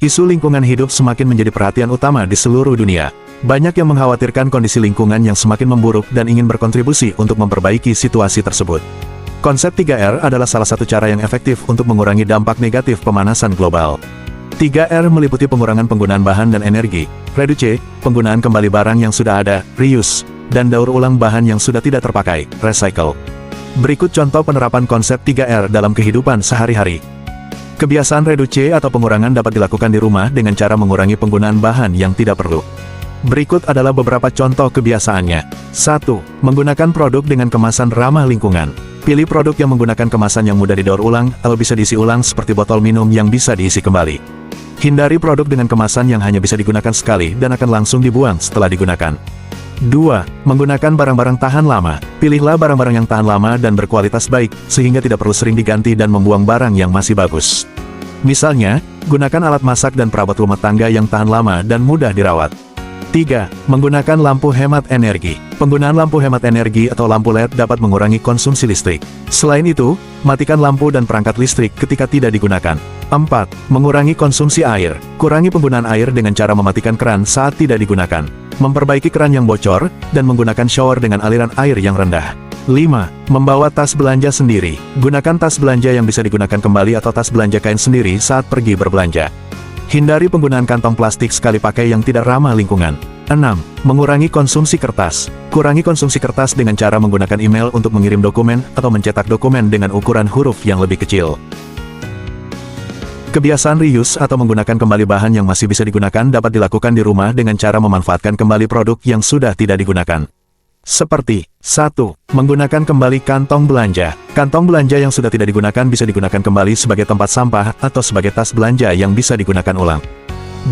Isu lingkungan hidup semakin menjadi perhatian utama di seluruh dunia. Banyak yang mengkhawatirkan kondisi lingkungan yang semakin memburuk dan ingin berkontribusi untuk memperbaiki situasi tersebut. Konsep 3R adalah salah satu cara yang efektif untuk mengurangi dampak negatif pemanasan global. 3R meliputi pengurangan penggunaan bahan dan energi, reduce, penggunaan kembali barang yang sudah ada, reuse, dan daur ulang bahan yang sudah tidak terpakai, recycle. Berikut contoh penerapan konsep 3R dalam kehidupan sehari-hari. Kebiasaan reduce atau pengurangan dapat dilakukan di rumah dengan cara mengurangi penggunaan bahan yang tidak perlu. Berikut adalah beberapa contoh kebiasaannya. 1. Menggunakan produk dengan kemasan ramah lingkungan. Pilih produk yang menggunakan kemasan yang mudah didaur ulang atau bisa diisi ulang seperti botol minum yang bisa diisi kembali. Hindari produk dengan kemasan yang hanya bisa digunakan sekali dan akan langsung dibuang setelah digunakan. 2. Menggunakan barang-barang tahan lama. Pilihlah barang-barang yang tahan lama dan berkualitas baik, sehingga tidak perlu sering diganti dan membuang barang yang masih bagus. Misalnya, gunakan alat masak dan perabot rumah tangga yang tahan lama dan mudah dirawat. 3. Menggunakan lampu hemat energi. Penggunaan lampu hemat energi atau lampu LED dapat mengurangi konsumsi listrik. Selain itu, matikan lampu dan perangkat listrik ketika tidak digunakan. 4. Mengurangi konsumsi air. Kurangi penggunaan air dengan cara mematikan keran saat tidak digunakan, memperbaiki keran yang bocor, dan menggunakan shower dengan aliran air yang rendah. 5. Membawa tas belanja sendiri. Gunakan tas belanja yang bisa digunakan kembali atau tas belanja kain sendiri saat pergi berbelanja. Hindari penggunaan kantong plastik sekali pakai yang tidak ramah lingkungan. 6. Mengurangi konsumsi kertas. Kurangi konsumsi kertas dengan cara menggunakan email untuk mengirim dokumen atau mencetak dokumen dengan ukuran huruf yang lebih kecil. Kebiasaan reuse atau menggunakan kembali bahan yang masih bisa digunakan dapat dilakukan di rumah dengan cara memanfaatkan kembali produk yang sudah tidak digunakan. Seperti 1. Menggunakan kembali kantong belanja. Kantong belanja yang sudah tidak digunakan bisa digunakan kembali sebagai tempat sampah atau sebagai tas belanja yang bisa digunakan ulang.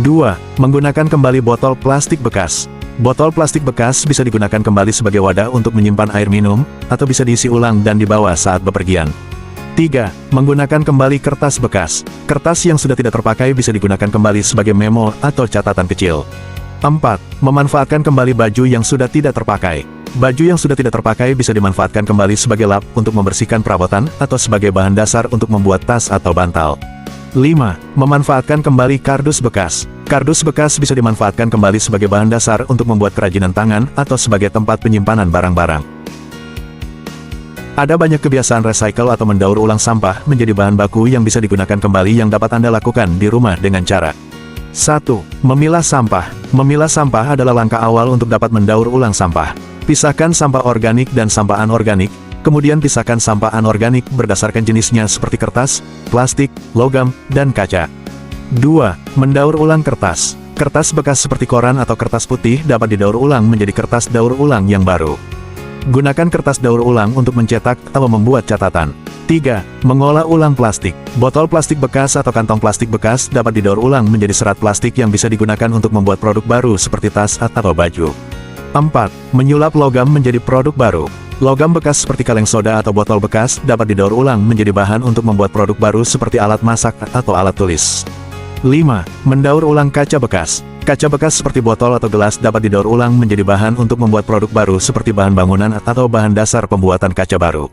2. Menggunakan kembali botol plastik bekas. Botol plastik bekas bisa digunakan kembali sebagai wadah untuk menyimpan air minum, atau bisa diisi ulang dan dibawa saat bepergian. 3. Menggunakan kembali kertas bekas. Kertas yang sudah tidak terpakai bisa digunakan kembali sebagai memo atau catatan kecil. 4. Memanfaatkan kembali baju yang sudah tidak terpakai. Baju yang sudah tidak terpakai bisa dimanfaatkan kembali sebagai lap untuk membersihkan perabotan atau sebagai bahan dasar untuk membuat tas atau bantal. 5. Memanfaatkan kembali kardus bekas. Kardus bekas bisa dimanfaatkan kembali sebagai bahan dasar untuk membuat kerajinan tangan atau sebagai tempat penyimpanan barang-barang. Ada banyak kebiasaan recycle atau mendaur ulang sampah menjadi bahan baku yang bisa digunakan kembali yang dapat Anda lakukan di rumah dengan cara 1. Memilah sampah. Memilah sampah adalah langkah awal untuk dapat mendaur ulang sampah. Pisahkan sampah organik dan sampah anorganik, kemudian pisahkan sampah anorganik berdasarkan jenisnya seperti kertas, plastik, logam, dan kaca. 2. Mendaur ulang kertas. Kertas bekas seperti koran atau kertas putih dapat didaur ulang menjadi kertas daur ulang yang baru. Gunakan kertas daur ulang untuk mencetak atau membuat catatan. 3. Mengolah ulang plastik. Botol plastik bekas atau kantong plastik bekas dapat didaur ulang menjadi serat plastik yang bisa digunakan untuk membuat produk baru seperti tas atau baju. 4. Menyulap logam menjadi produk baru. Logam bekas seperti kaleng soda atau botol bekas dapat didaur ulang menjadi bahan untuk membuat produk baru seperti alat masak atau alat tulis. 5. Mendaur ulang kaca bekas. Kaca bekas seperti botol atau gelas dapat didaur ulang menjadi bahan untuk membuat produk baru seperti bahan bangunan atau bahan dasar pembuatan kaca baru.